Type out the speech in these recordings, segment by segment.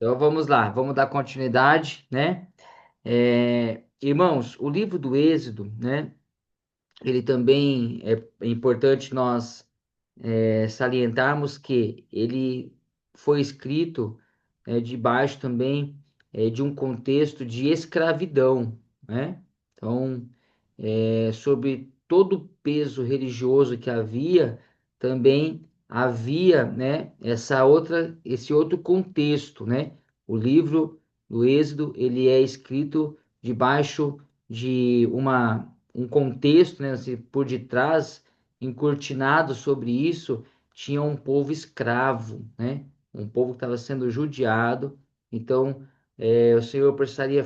Então vamos lá, vamos dar continuidade, né? Irmãos, o livro do Êxodo, né? Ele também é importante nós salientarmos que ele foi escrito debaixo também de um contexto de escravidão, né? Então, sobre todo o peso religioso que havia, também havia, né, esse outro contexto, né? O livro do Êxodo, ele é escrito debaixo de um contexto, né, assim, por detrás, encortinado sobre isso, tinha um povo escravo, né? Um povo que estava sendo judiado. Então, o Senhor precisaria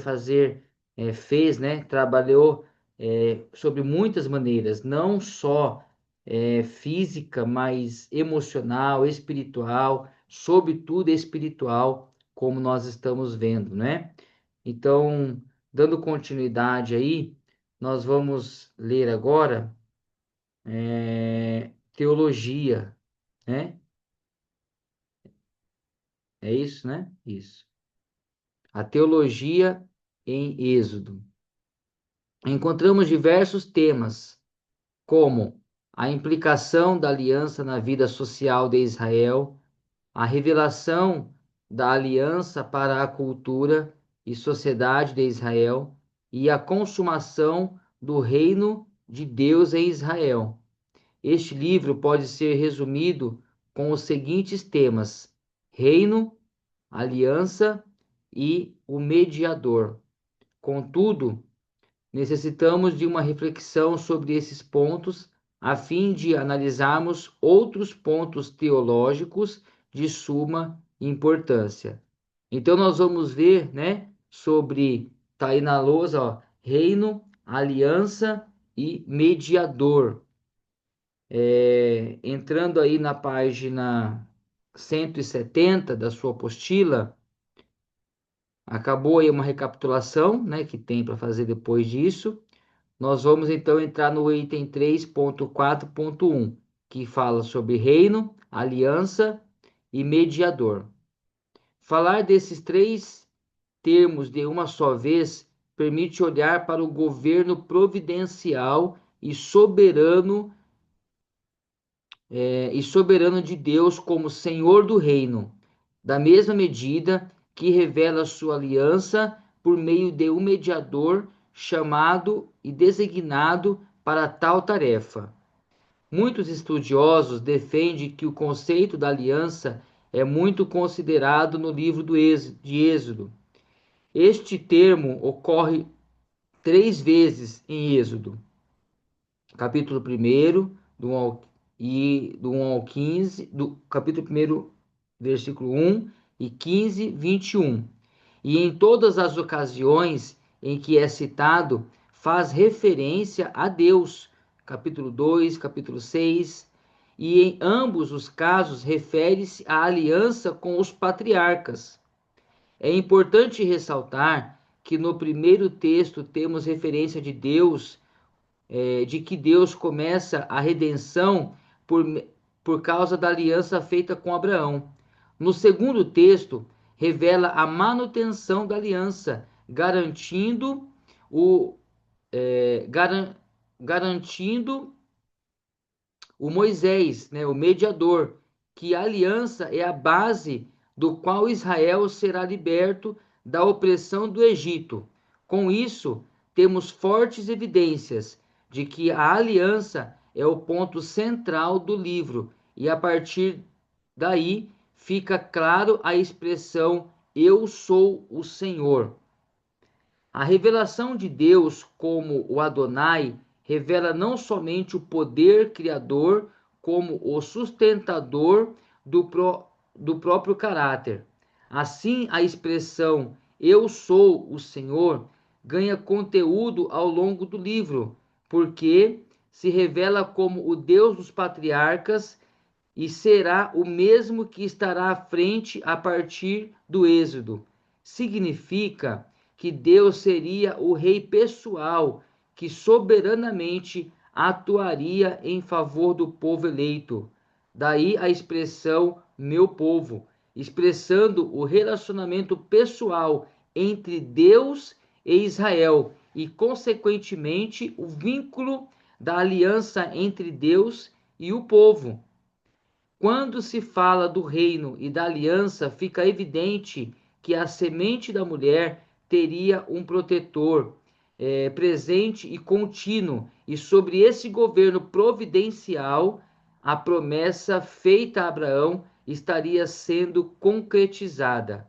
fez, né? Trabalhou sobre muitas maneiras, não só física, mas emocional, espiritual, sobretudo espiritual, como nós estamos vendo, né? Então, dando continuidade aí, nós vamos ler agora teologia, né? É isso, né? Isso. A teologia em Êxodo. Encontramos diversos temas como a implicação da aliança na vida social de Israel, a revelação da aliança para a cultura e sociedade de Israel e a consumação do reino de Deus em Israel. Este livro pode ser resumido com os seguintes temas: reino, aliança e o mediador. Contudo, necessitamos de uma reflexão sobre esses pontos, a fim de analisarmos outros pontos teológicos de suma importância. Então, nós vamos ver, né, sobre, tá aí na lousa, ó, reino, aliança e mediador. Entrando aí na página 170 da sua apostila, acabou aí uma recapitulação, né, que tem para fazer depois disso. Nós vamos então entrar no item 3.4.1, que fala sobre reino, aliança e mediador. Falar desses três termos de uma só vez permite olhar para o governo providencial e soberano de Deus como Senhor do reino, da mesma medida que revela sua aliança por meio de um mediador chamado e designado para tal tarefa. Muitos estudiosos defendem que o conceito da aliança é muito considerado no livro de Êxodo. Este termo ocorre três vezes em Êxodo, capítulo 1, do 1 ao 15, do capítulo 1, versículo 1 e 15, 21. E em todas as ocasiões em que é citado, faz referência a Deus, capítulo 2, capítulo 6, e em ambos os casos refere-se à aliança com os patriarcas. É importante ressaltar que no primeiro texto temos referência de que Deus começa a redenção por, por causa da aliança feita com Abraão. No segundo texto, revela a manutenção da aliança, o, garan, garantindo o Moisés, né, o mediador, que a aliança é a base do qual Israel será liberto da opressão do Egito. Com isso, temos fortes evidências de que a aliança é o ponto central do livro, e a partir daí fica claro a expressão Eu sou o Senhor. A revelação de Deus como o Adonai revela não somente o poder criador, como o sustentador do próprio caráter. Assim, a expressão Eu sou o Senhor ganha conteúdo ao longo do livro, porque se revela como o Deus dos patriarcas e será o mesmo que estará à frente a partir do Êxodo. Significa que Deus seria o rei pessoal que soberanamente atuaria em favor do povo eleito. Daí a expressão meu povo, expressando o relacionamento pessoal entre Deus e Israel e, consequentemente, o vínculo da aliança entre Deus e o povo. Quando se fala do reino e da aliança, fica evidente que a semente da mulher teria um protetor presente e contínuo, e sobre esse governo providencial, a promessa feita a Abraão estaria sendo concretizada.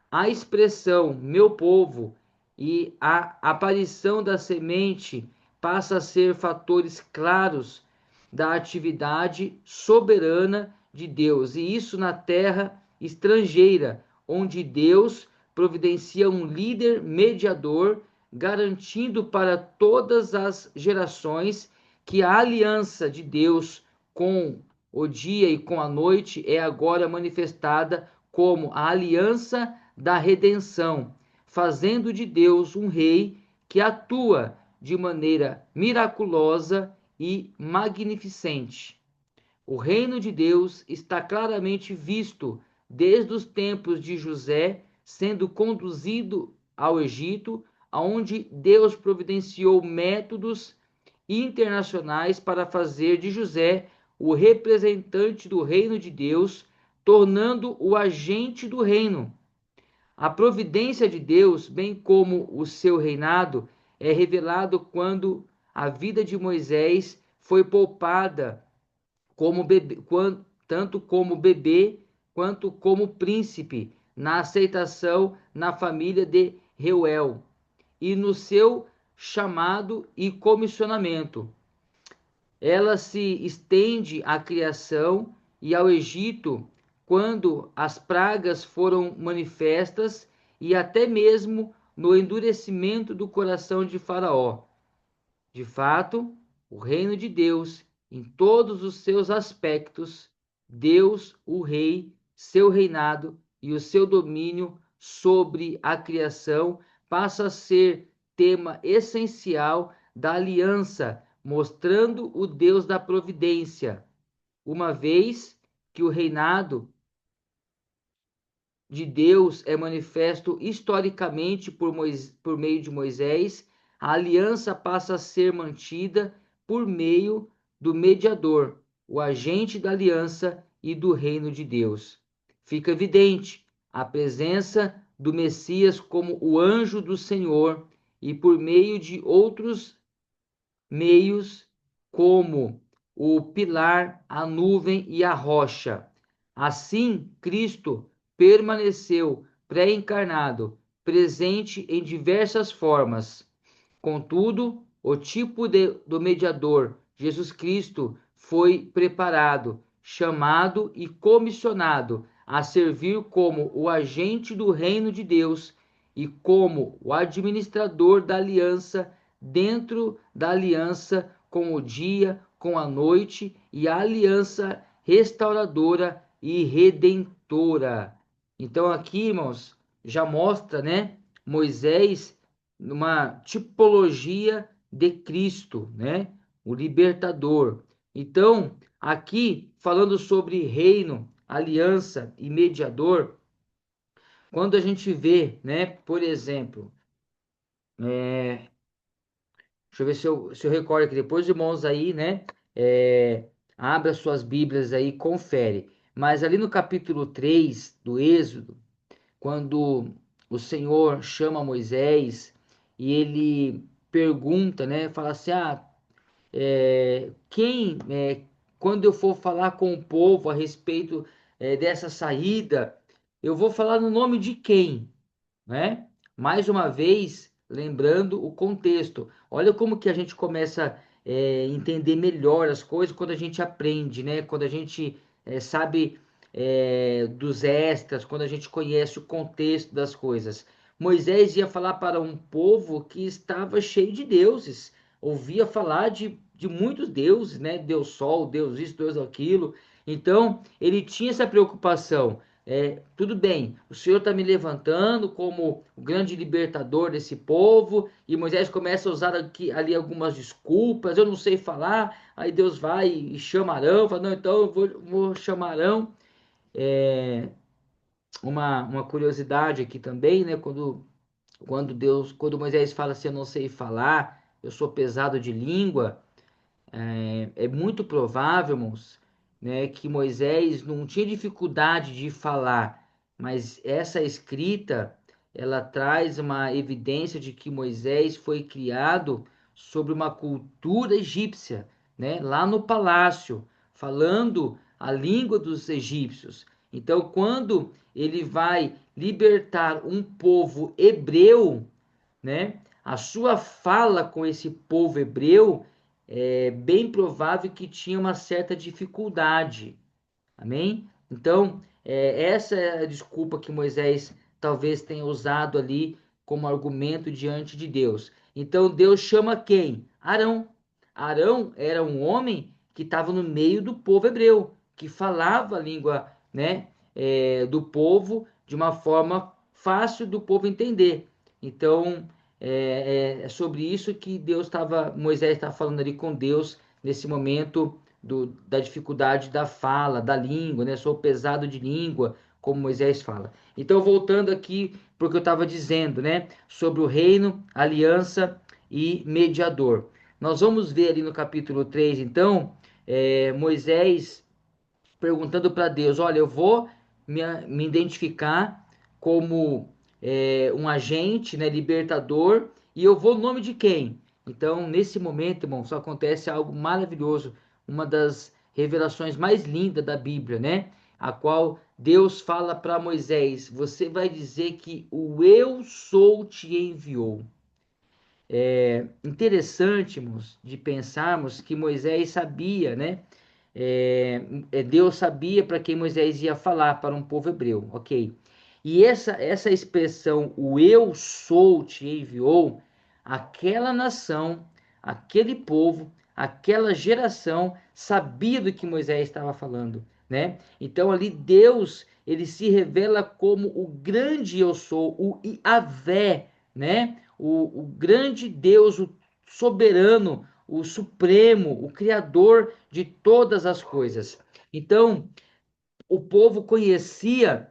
A expressão meu povo e a aparição da semente passa a ser fatores claros da atividade soberana de Deus, e isso na terra estrangeira, onde Deus providencia um líder mediador, garantindo para todas as gerações que a aliança de Deus com o dia e com a noite é agora manifestada como a aliança da redenção, fazendo de Deus um rei que atua de maneira miraculosa e magnificente. O reino de Deus está claramente visto desde os tempos de José, sendo conduzido ao Egito, onde Deus providenciou métodos internacionais para fazer de José o representante do reino de Deus, tornando o agente do reino. A providência de Deus, bem como o seu reinado, é revelado quando a vida de Moisés foi poupada como bebê, tanto como bebê quanto como príncipe, na aceitação na família de Reuel e no seu chamado e comissionamento. Ela se estende à criação e ao Egito quando as pragas foram manifestas e até mesmo no endurecimento do coração de Faraó. De fato, o reino de Deus, em todos os seus aspectos, Deus, o Rei, seu reinado e o seu domínio sobre a criação, passa a ser tema essencial da aliança, mostrando o Deus da providência, uma vez que o reinado de Deus é manifesto historicamente por meio de Moisés, a aliança passa a ser mantida por meio do mediador, o agente da aliança e do reino de Deus. Fica evidente a presença do Messias como o anjo do Senhor e por meio de outros meios como o pilar, a nuvem e a rocha. Assim, Cristo permaneceu pré-encarnado, presente em diversas formas. Contudo, o tipo do mediador, Jesus Cristo, foi preparado, chamado e comissionado a servir como o agente do reino de Deus e como o administrador da aliança dentro da aliança com o dia, com a noite e a aliança restauradora e redentora. Então aqui, irmãos, já mostra, né, Moisés numa tipologia de Cristo, né, o libertador. Então, aqui falando sobre reino, aliança e mediador, quando a gente vê, né, por exemplo, deixa eu ver se eu recordo aqui depois, irmãos, aí, né? Abra suas Bíblias aí, confere. Mas ali no capítulo 3 do Êxodo, quando o Senhor chama Moisés e ele pergunta, né? Fala assim: quando eu for falar com o povo a respeito dessa saída, eu vou falar no nome de quem? Né? Mais uma vez, lembrando o contexto. Olha como que a gente começa a entender melhor as coisas quando a gente aprende, né? Quando a gente sabe dos extras, quando a gente conhece o contexto das coisas. Moisés ia falar para um povo que estava cheio de deuses, ouvia falar de muitos deuses, né? Deus Sol, Deus isso, Deus aquilo. Então, ele tinha essa preocupação. Tudo bem, o Senhor está me levantando como o grande libertador desse povo, e Moisés começa a usar ali algumas desculpas, eu não sei falar, aí Deus vai e chama Arão, fala, não, então eu vou chamar Arão, uma curiosidade aqui também, né? Quando Moisés fala assim, eu não sei falar, eu sou pesado de língua, é muito provável, irmãos, né, que Moisés não tinha dificuldade de falar, mas essa escrita, ela traz uma evidência de que Moisés foi criado sobre uma cultura egípcia, né, lá no palácio, falando a língua dos egípcios. Então, quando ele vai libertar um povo hebreu, né? A sua fala com esse povo hebreu é bem provável que tinha uma certa dificuldade. Amém? Então, essa é a desculpa que Moisés talvez tenha usado ali como argumento diante de Deus. Então, Deus chama quem? Arão. Arão era um homem que estava no meio do povo hebreu, que falava a língua, né, do povo de uma forma fácil do povo entender. Então, é sobre isso que Moisés estava falando ali com Deus nesse momento da dificuldade da fala, da língua, né? Sou pesado de língua, como Moisés fala. Então, voltando aqui porque eu estava dizendo, né? Sobre o reino, aliança e mediador. Nós vamos ver ali no capítulo 3, então, Moisés perguntando para Deus: olha, eu vou me identificar como um agente, né, libertador, e eu vou no nome de quem? Então, nesse momento, irmão, só acontece algo maravilhoso, uma das revelações mais lindas da Bíblia, né? A qual Deus fala para Moisés: você vai dizer que o eu sou te enviou. É interessante, irmãos, de pensarmos que Moisés sabia, né? Deus sabia para quem Moisés ia falar, para um povo hebreu, ok? E essa expressão, o eu sou te enviou, aquela nação, aquele povo, aquela geração sabia do que Moisés estava falando, né? Então ali Deus, ele se revela como o grande eu sou, o Yahvé, né? O grande Deus, o soberano, o supremo, o criador de todas as coisas. Então, o povo conhecia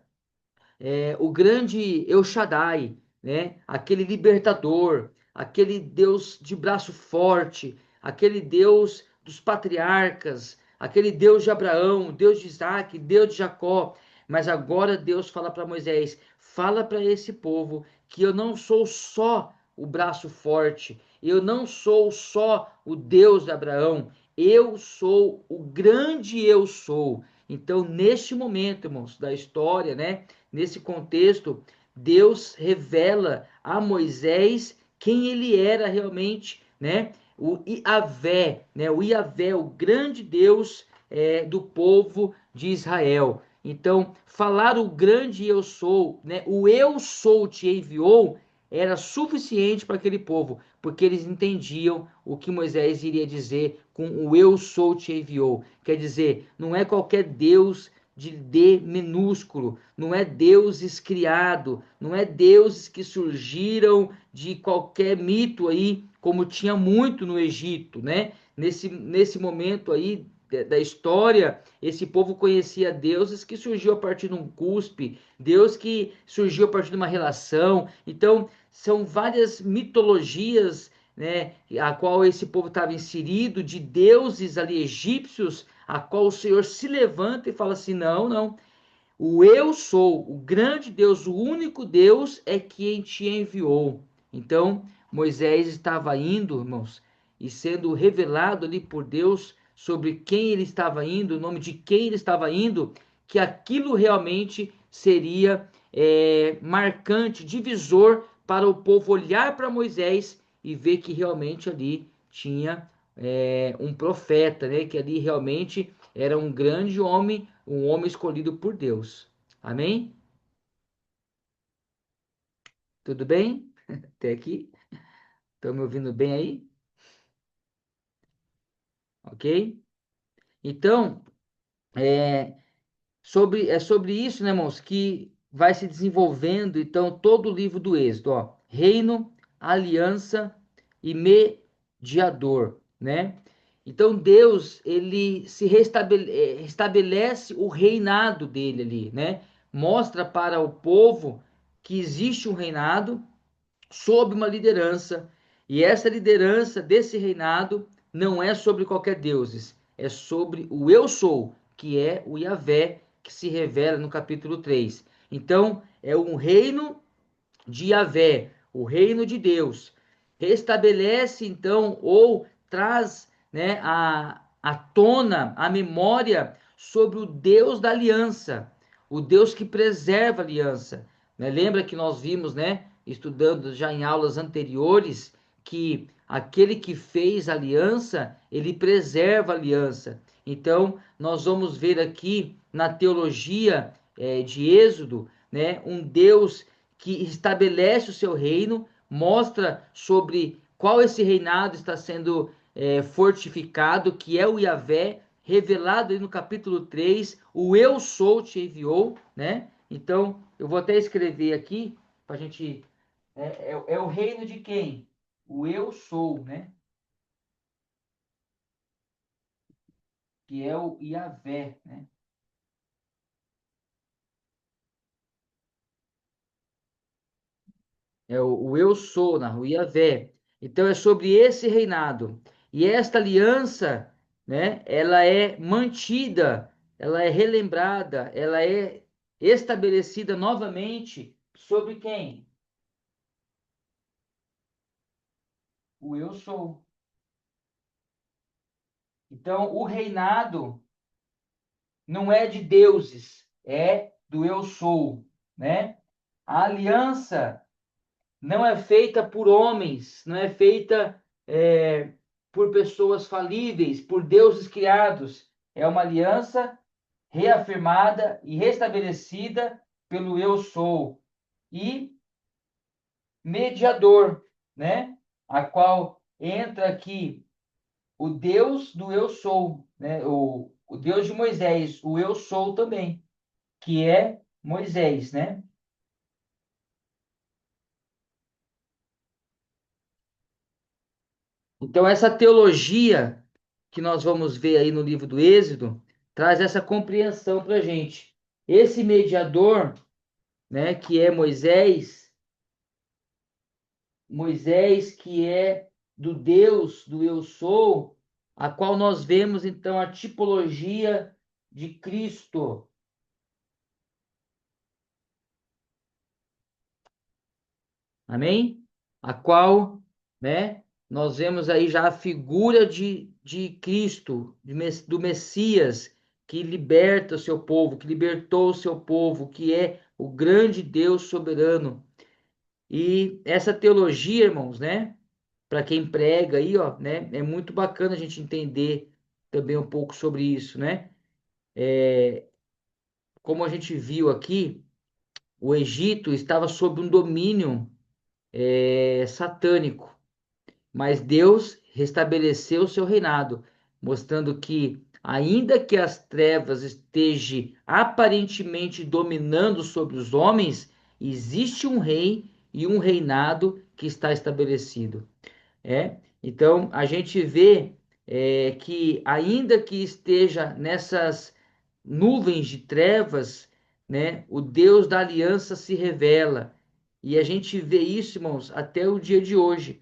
o grande El Shaddai, né? Aquele libertador, aquele Deus de braço forte, aquele Deus dos patriarcas, aquele Deus de Abraão, Deus de Isaac, Deus de Jacó. Mas agora Deus fala para Moisés: fala para esse povo que eu não sou só o braço forte, eu não sou só o Deus de Abraão, eu sou o grande eu sou. Então, neste momento, irmãos, da história, né? Nesse contexto, Deus revela a Moisés quem ele era realmente, né? O Iavé, né? O Iavé, o grande Deus do povo de Israel. Então, falar o grande eu sou, né? O eu sou te enviou era suficiente para aquele povo, porque eles entendiam o que Moisés iria dizer com o eu sou te enviou. Quer dizer, não é qualquer Deus de D minúsculo, não é deuses criado, não é deuses que surgiram de qualquer mito aí, como tinha muito no Egito, né? Nesse momento aí da história, esse povo conhecia deuses que surgiu a partir de um cuspe, Deus que surgiu a partir de uma relação. Então, são várias mitologias, né, a qual esse povo estava inserido, de deuses ali egípcios, a qual o Senhor se levanta e fala assim: não, não, o eu sou, o grande Deus, o único Deus é quem te enviou. Então, Moisés estava indo, irmãos, e sendo revelado ali por Deus sobre quem ele estava indo, o nome de quem ele estava indo, que aquilo realmente seria marcante, divisor para o povo olhar para Moisés e ver que realmente ali tinha um profeta, né? Que ali realmente era um homem escolhido por Deus. Amém? Tudo bem? Até aqui? Estão me ouvindo bem aí? Ok? Então, é sobre isso, né, irmãos, que vai se desenvolvendo, então, todo o livro do Êxodo, ó. Reino, aliança e mediador, né? Então, Deus, ele restabelece o reinado dele ali, né? mostra para o povo que existe um reinado sob uma liderança, e essa liderança desse reinado não é sobre qualquer deuses, é sobre o eu sou, que é o Yahvé, que se revela no capítulo 3. Então, é um reino de Yahvé, o reino de Deus. Restabelece então ou traz, né, a tona, a memória sobre o Deus da aliança, o Deus que preserva a aliança. Né? Lembra que nós vimos, né, estudando já em aulas anteriores, que aquele que fez a aliança, ele preserva a aliança. Então, nós vamos ver aqui na teologia de Êxodo, né, um Deus que estabelece o seu reino, mostra sobre qual esse reinado está sendo fortificado, que é o Yahvé, revelado aí no capítulo 3, o Eu Sou te enviou, né? Então, eu vou até escrever aqui, para a gente. É o reino de quem? O Eu Sou, né? Que é o Yahvé, né? É o eu sou, na rua Yahvé. Então é sobre esse reinado. E esta aliança, né, ela é mantida, ela é relembrada, ela é estabelecida novamente sobre quem? O eu sou. Então o reinado não é de deuses, é do eu sou, né? A aliança não é feita por homens, não é feita por pessoas falíveis, por deuses criados. É uma aliança reafirmada e restabelecida pelo Eu Sou e mediador, né? A qual entra aqui o Deus do Eu Sou, né? O Deus de Moisés, o Eu Sou também, que é Moisés, né? Então, essa teologia que nós vamos ver aí no livro do Êxodo traz essa compreensão para a gente. Esse mediador, né, que é Moisés, Moisés que é do Deus do Eu Sou, a qual nós vemos então a tipologia de Cristo. Amém? A qual, né, nós vemos aí já a figura de Cristo, do Messias, que liberta o seu povo, que libertou o seu povo, que é o grande Deus soberano. E essa teologia, irmãos, né, para quem prega aí, ó, né, é muito bacana a gente entender também um pouco sobre isso, né? Como a gente viu aqui, o Egito estava sob um domínio satânico. Mas Deus restabeleceu o seu reinado, mostrando que, ainda que as trevas estejam aparentemente dominando sobre os homens, existe um rei e um reinado que está estabelecido. Então a gente vê que ainda que esteja nessas nuvens de trevas, né, o Deus da aliança se revela. E a gente vê isso, irmãos, até o dia de hoje.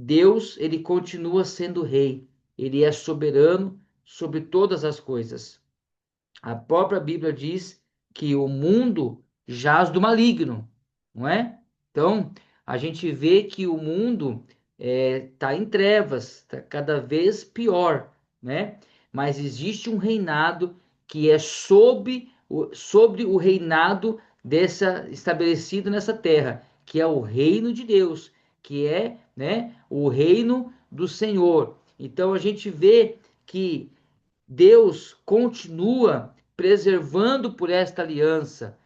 Deus, ele continua sendo rei. Ele é soberano sobre todas as coisas. A própria Bíblia diz que o mundo jaz do maligno, não é? Então, a gente vê que o mundo está em trevas, está cada vez pior, né? Mas existe um reinado que é sobre o reinado dessa estabelecido nessa terra, que é o reino de Deus, que é, né, o reino do Senhor. Então a gente vê que Deus continua preservando por esta aliança.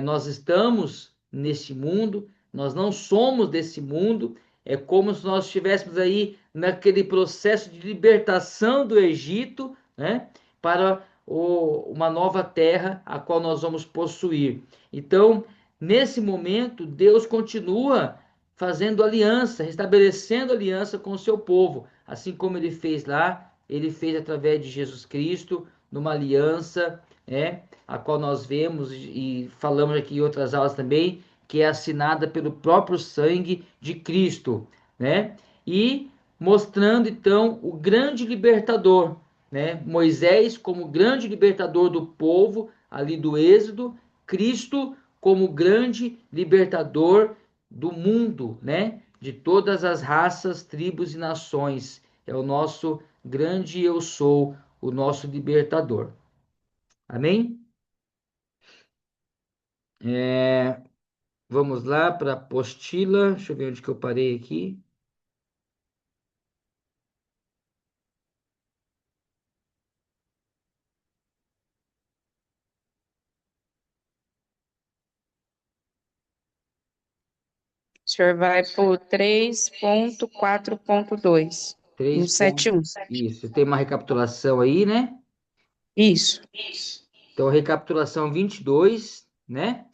Nós estamos nesse mundo, nós não somos desse mundo, é como se nós estivéssemos aí naquele processo de libertação do Egito, né, para uma nova terra a qual nós vamos possuir. Então, nesse momento, Deus continua fazendo aliança, restabelecendo aliança com o seu povo, assim como ele fez lá, ele fez através de Jesus Cristo, numa aliança a qual nós vemos e falamos aqui em outras aulas também, que é assinada pelo próprio sangue de Cristo, né? E mostrando então o grande libertador, né? Moisés como grande libertador do povo ali do Êxodo, Cristo como grande libertador do mundo, né? De todas as raças, tribos e nações. É o nosso grande eu sou, o nosso libertador. Amém? É, vamos lá para a apostila. Deixa eu ver onde que eu parei aqui. O senhor vai por 3.4.2, no Três pontos. 7.1. Isso. Tem uma recapitulação aí, né? Isso, Então, recapitulação 22, né?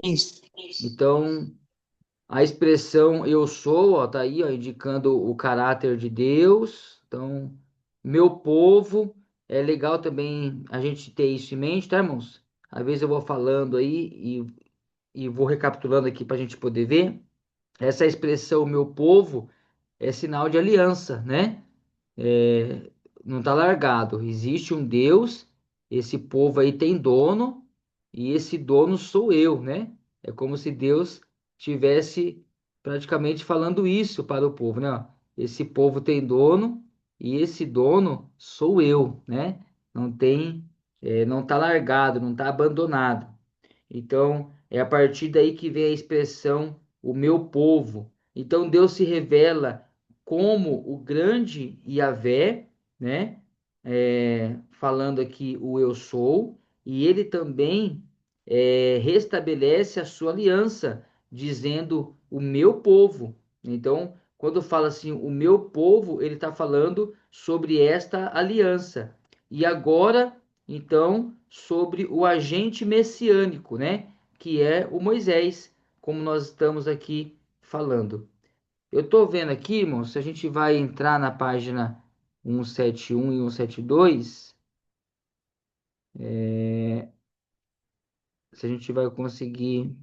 isso. Então, a expressão eu sou, ó, tá aí, ó, indicando o caráter de Deus. Então, meu povo, é legal também a gente ter isso em mente, tá, irmãos? Às vezes eu vou falando aí e vou recapitulando aqui para a gente poder ver. Essa expressão meu povo é sinal de aliança, né? É, não está largado. Existe um Deus, esse povo aí tem dono, e esse dono sou eu, né? É como se Deus tivesse praticamente falando isso para o povo, né? Ó, esse povo tem dono, e esse dono sou eu, né? Não tem, não está largado, não está abandonado. Então, é a partir daí que vem a expressão o meu povo. Então, Deus se revela como o grande Yahvé, né? Falando aqui o eu sou, e ele também restabelece a sua aliança, dizendo o meu povo. Então, quando fala assim, o meu povo, ele está falando sobre esta aliança. E agora, então, sobre o agente messiânico, né? Que é o Moisés, como nós estamos aqui falando. Eu estou vendo aqui, irmão, se a gente vai entrar na página 171 e 172, se a gente vai conseguir.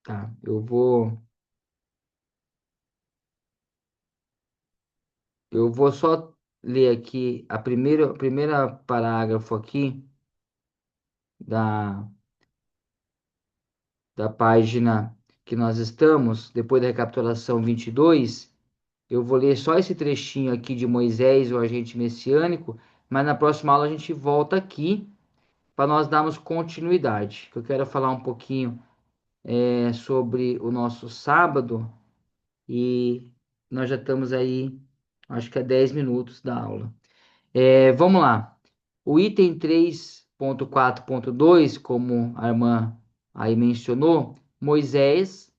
Tá, eu vou só ler aqui a primeira parágrafo aqui da, da página que nós estamos, depois da recapitulação 22. Eu vou ler só esse trechinho aqui de Moisés, o agente messiânico, mas na próxima aula a gente volta aqui para nós darmos continuidade. Eu quero falar um pouquinho sobre o nosso sábado e nós já estamos aí, acho que a 10 minutos da aula. Vamos lá. O item 3.4.2, como a irmã aí mencionou, Moisés,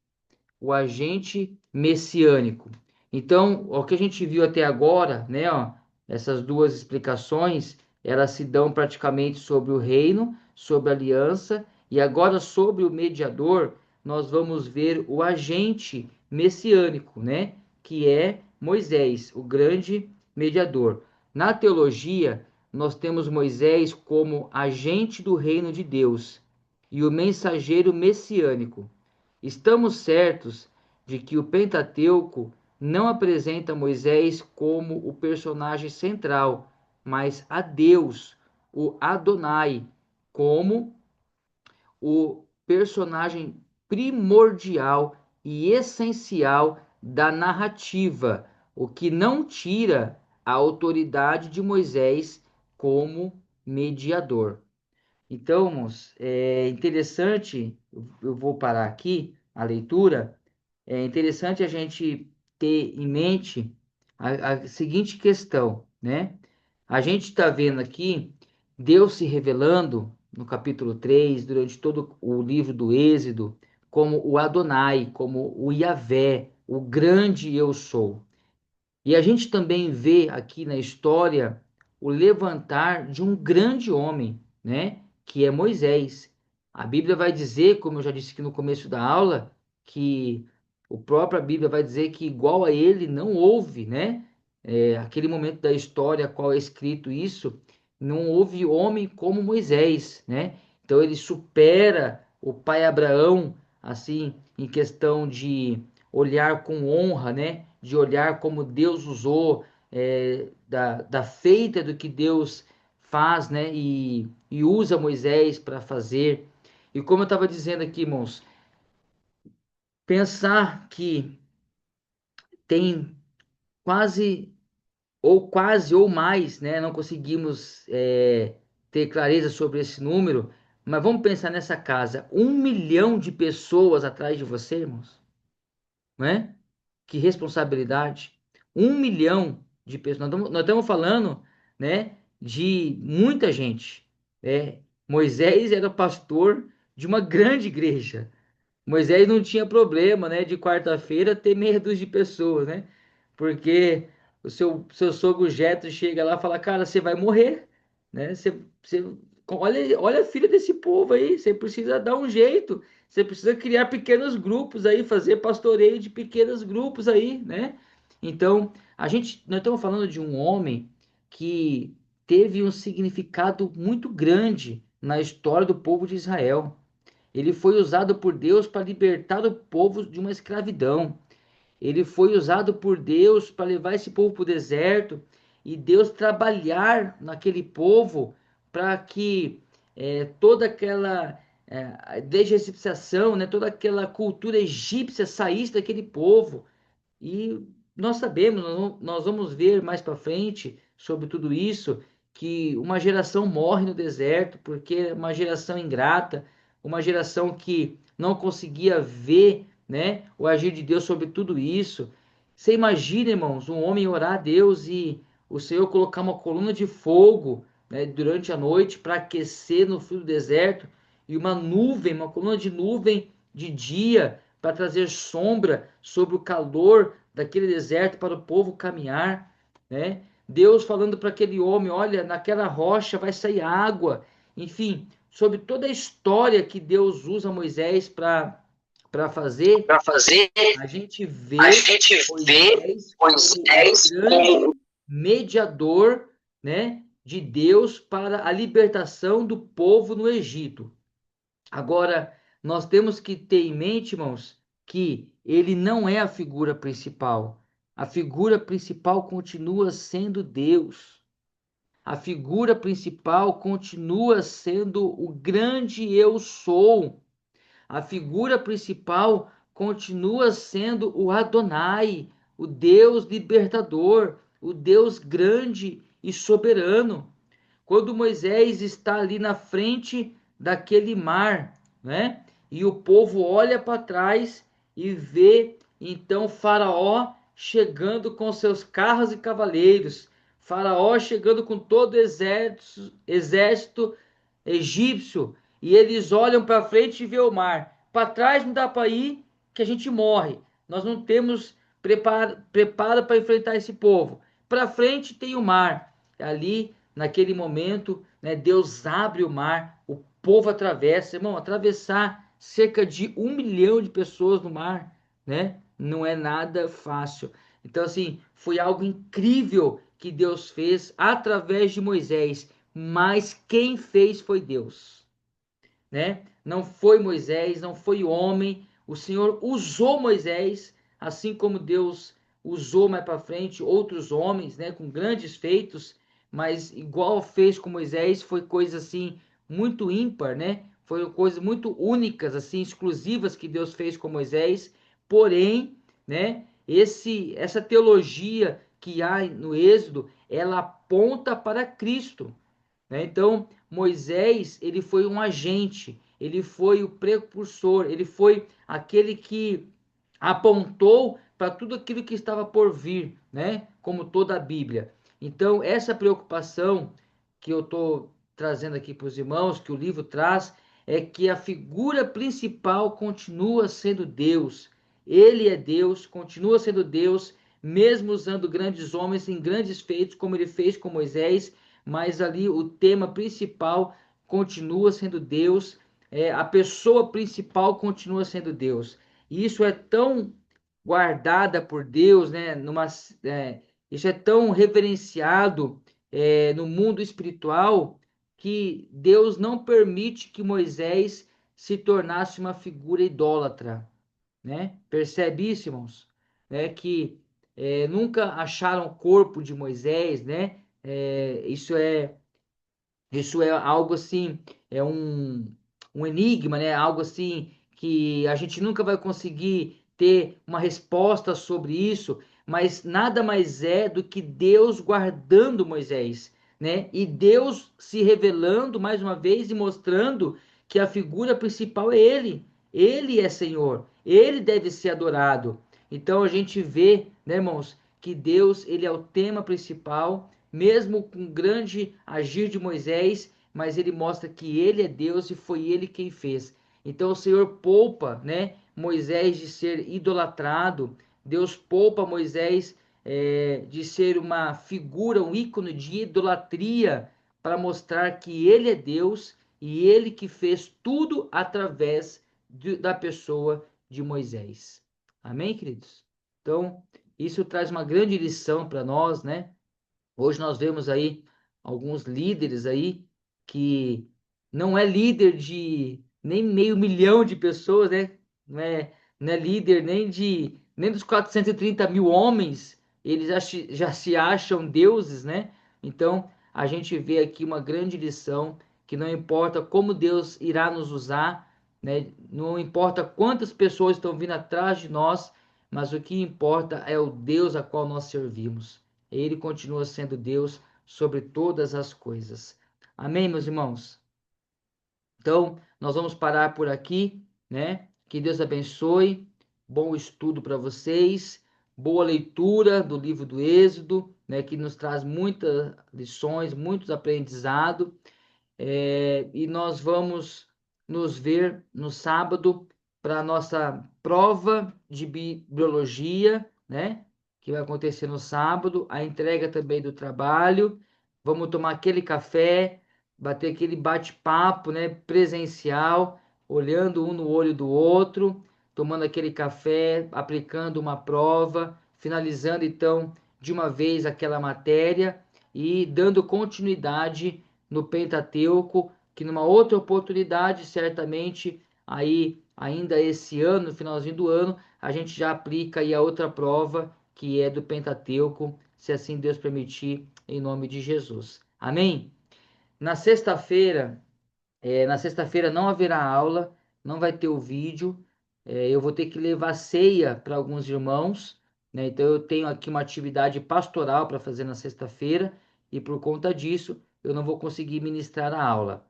o agente messiânico. Então, o que a gente viu até agora, né, ó, essas duas explicações, elas se dão praticamente sobre o reino, sobre a aliança, e agora sobre o mediador, nós vamos ver o agente messiânico, né, que é Moisés, o grande mediador. Na teologia, nós temos Moisés como agente do reino de Deus e o mensageiro messiânico. Estamos certos de que o Pentateuco não apresenta Moisés como o personagem central, mas a Deus, o Adonai, como o personagem primordial e essencial da narrativa, o que não tira a autoridade de Moisés como mediador. Então, irmãos, é interessante, eu vou parar aqui a leitura. É interessante a gente ter em mente a seguinte questão, né? A gente está vendo aqui Deus se revelando no capítulo 3 durante todo o livro do Êxodo, como o Adonai, como o Yahvé, o grande eu sou. E a gente também vê aqui na história o levantar de um grande homem, né? Que é Moisés. A Bíblia vai dizer, como eu já disse aqui no começo da aula, que a própria Bíblia vai dizer que igual a ele não houve, né? aquele momento da história a qual é escrito isso, não houve homem como Moisés, né? Então ele supera o pai Abraão, assim, em questão de olhar com honra, né? De olhar como Deus usou, da feita do que Deus faz, né? E usa Moisés para fazer. E como eu estava dizendo aqui, irmãos, pensar que tem quase quase ou mais, né? Não conseguimos ter clareza sobre esse número, mas vamos pensar nessa casa, 1 milhão de pessoas atrás de você, irmãos, né? Que responsabilidade! 1 milhão de pessoas. Nós estamos falando, né? De muita gente. Moisés era pastor de uma grande igreja. Moisés não tinha problema, né, de quarta-feira ter meia dúzia de pessoas, né? Porque o seu sogro Jetro chega lá e fala, cara, você vai morrer, né? Olha a filha desse povo aí, você precisa dar um jeito, você precisa criar pequenos grupos aí, fazer pastoreio de pequenos grupos aí, né? Então, nós estamos falando de um homem que teve um significado muito grande na história do povo de Israel. Ele foi usado por Deus para libertar o povo de uma escravidão. Ele foi usado por Deus para levar esse povo para o deserto e Deus trabalhar naquele povo para que toda aquela egipciação, né, toda aquela cultura egípcia saísse daquele povo. E nós sabemos, nós vamos ver mais para frente sobre tudo isso, que uma geração morre no deserto porque é uma geração ingrata, uma geração que não conseguia ver, né, o agir de Deus sobre tudo isso. Você imagina, irmãos, um homem orar a Deus e o Senhor colocar uma coluna de fogo, né, durante a noite para aquecer no frio do deserto e uma nuvem, uma coluna de nuvem de dia para trazer sombra sobre o calor daquele deserto para o povo caminhar, né? Deus falando para aquele homem, olha, naquela rocha vai sair água. Enfim, sobre toda a história que Deus usa Moisés para fazer, para fazer, a gente a vê gente vê Moisés como o Moisés grande como mediador, né, de Deus para a libertação do povo no Egito. Agora, nós temos que ter em mente, irmãos, que ele não é a figura principal. A figura principal continua sendo Deus. A figura principal continua sendo o grande eu sou. A figura principal continua sendo o Adonai, o Deus libertador, o Deus grande e soberano. Quando Moisés está ali na frente daquele mar, né? E o povo olha para trás e vê então Faraó chegando com seus carros e cavaleiros, Faraó chegando com todo o exército egípcio, e eles olham para frente e vê o mar. Para trás não dá para ir, que a gente morre. Nós não temos preparo para enfrentar esse povo. Para frente tem o mar. Ali, naquele momento, né, Deus abre o mar, o povo atravessa. Irmão, atravessar cerca de 1 milhão de pessoas no mar, né? Não é nada fácil. Então, assim, foi algo incrível que Deus fez através de Moisés, mas quem fez foi Deus, né? Não foi Moisés, não foi o homem. O Senhor usou Moisés, assim como Deus usou mais para frente outros homens, né, com grandes feitos, mas igual fez com Moisés, foi coisa assim muito ímpar, né? Foram coisas muito únicas, assim, exclusivas que Deus fez com Moisés. Porém, né, essa teologia que há no Êxodo, ela aponta para Cristo, né? Então, Moisés, ele foi um agente, ele foi o precursor, ele foi aquele que apontou para tudo aquilo que estava por vir, né? Como toda a Bíblia. Então, essa preocupação que eu estou trazendo aqui para os irmãos, que o livro traz, é que a figura principal continua sendo Deus. Ele é Deus, continua sendo Deus, mesmo usando grandes homens em grandes feitos, como ele fez com Moisés, mas ali o tema principal continua sendo Deus, a pessoa principal continua sendo Deus. E isso é tão guardada por Deus, né? isso é tão reverenciado no mundo espiritual que Deus não permite que Moisés se tornasse uma figura idólatra, né? Percebe isso, irmãos? Né? Que nunca acharam o corpo de Moisés, né? Isso é algo assim, é um enigma, né? Algo assim que a gente nunca vai conseguir ter uma resposta sobre isso, mas nada mais é do que Deus guardando Moisés, né? E Deus se revelando mais uma vez e mostrando que a figura principal é Ele. Ele é Senhor, Ele deve ser adorado. Então a gente vê, né, irmãos, que Deus, ele é o tema principal mesmo com o grande agir de Moisés, mas ele mostra que ele é Deus e foi ele quem fez. Então o Senhor poupa, né, Moisés de ser idolatrado, Deus poupa Moisés de ser uma figura, um ícone de idolatria, para mostrar que ele é Deus e ele que fez tudo através da pessoa de Moisés. Amém, queridos? Então, isso traz uma grande lição para nós, né? Hoje nós vemos aí alguns líderes aí que não é líder de nem meio milhão de pessoas, né? Não é líder nem dos 430 mil homens, eles já se acham deuses, né? Então a gente vê aqui uma grande lição que não importa como Deus irá nos usar, né? Não importa quantas pessoas estão vindo atrás de nós, mas o que importa é o Deus a qual nós servimos. Ele continua sendo Deus sobre todas as coisas. Amém, meus irmãos? Então, nós vamos parar por aqui, né? Que Deus abençoe. Bom estudo para vocês. Boa leitura do livro do Êxodo, né? Que nos traz muitas lições, muitos aprendizados. E nós vamos nos ver no sábado para a nossa prova de biologia, né? Que vai acontecer no sábado, a entrega também do trabalho. Vamos tomar aquele café, bater aquele bate-papo, né? Presencial, olhando um no olho do outro, tomando aquele café, aplicando uma prova, finalizando então de uma vez aquela matéria e dando continuidade no Pentateuco, que numa outra oportunidade, certamente, aí ainda esse ano, no finalzinho do ano, a gente já aplica aí a outra prova, que é do Pentateuco, se assim Deus permitir, em nome de Jesus. Amém? Na sexta-feira, na sexta-feira não haverá aula, não vai ter o vídeo. Eu vou ter que levar ceia para alguns irmãos, né? Então eu tenho aqui uma atividade pastoral para fazer na sexta-feira e por conta disso eu não vou conseguir ministrar a aula.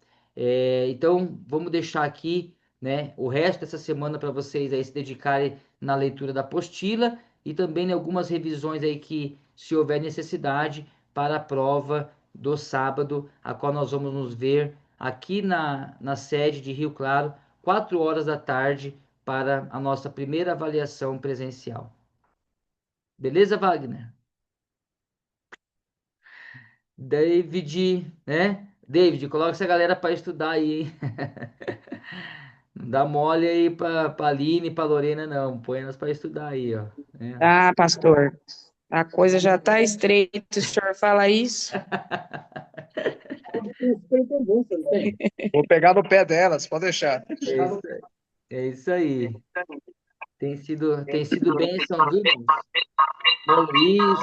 Então vamos deixar aqui, né, o resto dessa semana para vocês aí se dedicarem na leitura da apostila e também em algumas revisões aí que, se houver necessidade, para a prova do sábado, a qual nós vamos nos ver aqui na sede de Rio Claro, 4 horas da tarde, para a nossa primeira avaliação presencial. Beleza, Wagner? David, né? David, coloca essa galera para estudar aí, hein? Não dá mole aí para a Aline e para Lorena, não. Põe elas para estudar aí, ó. Ah, pastor, a coisa já está estreita, o senhor fala isso? Vou pegar no pé delas, pode deixar. É isso, é isso aí. Tem sido bênção, viu, irmãos? Irmão Luiz,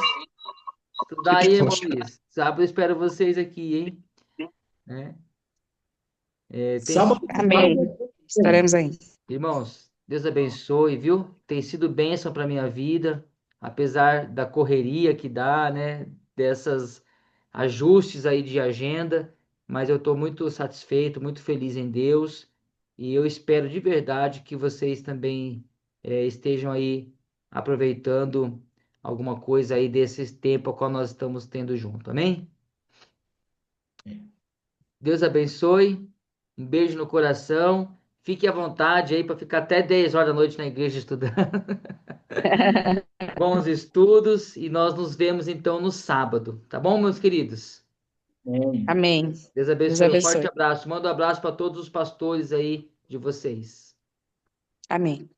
estudar aí, irmão Luiz. Sábado eu espero vocês aqui, hein? Né? Tem sido, Amém. Estaremos aí. irmãos, Deus abençoe, viu? Tem sido bênção para minha vida, apesar da correria que dá, né? Dessas ajustes aí de agenda, mas eu estou muito satisfeito, muito feliz em Deus e eu espero de verdade que vocês também estejam aí aproveitando alguma coisa aí desse tempo ao qual nós estamos tendo junto, amém? Deus abençoe. Um beijo no coração. Fique à vontade aí para ficar até 10 horas da noite na igreja estudando. Bons estudos e nós nos vemos então no sábado, tá bom, meus queridos? Amém. Deus Deus abençoe. Um forte abençoe. abraço. Manda um abraço para todos os pastores aí de vocês. Amém.